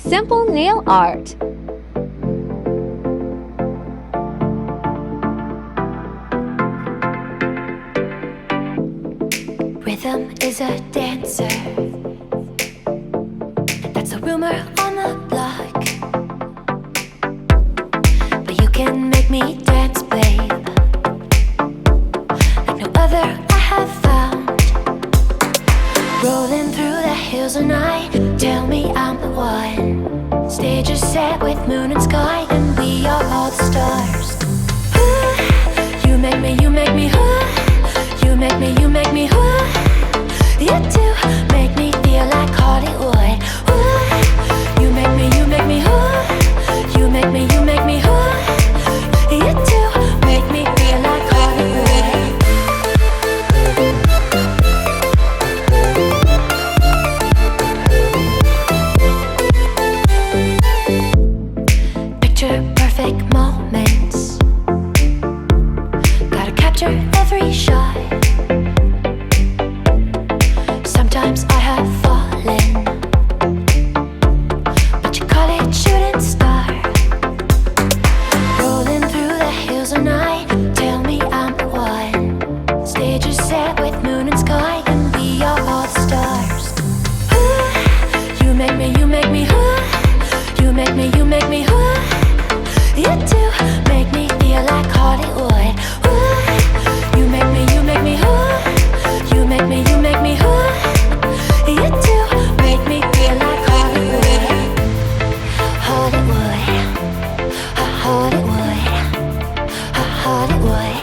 Simple nail art. Rhythm is a dancer. That's a rumor on the block. But you can make me dance, babe, like no other I have found. Rolling through the hills and I tell me I'm the one. Stage is set with moon and sky, and we are all the stars. Ooh, you make me, you make me, ooh. You make me, you make me, ooh. You do make me feel like Hollywood. Ooh, you make me, you make me, ooh. You make me, you make me, ooh. You do make me feel like Hollywood. Picture perfect moments. Gotta capture every shot. Sometimes I have fallen, but you call it shooting star. Rolling through the hills and I tell me I'm the one. Stage is set with moon and sky, and we are all the stars. Ooh, you make me, you make me, ooh. You make me, you make me, ooh. You do make me feel like Hollywood. Ooh, you make me, you make me, ooh. You make me, you make me, ooh. You do make me feel like Hollywood. Hollywood, Hollywood, Hollywood.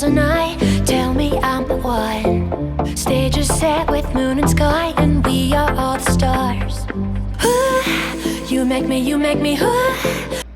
And I tell me I'm the one. Stage is set with moon and sky, and we are all the stars. Ooh, you make me, ooh.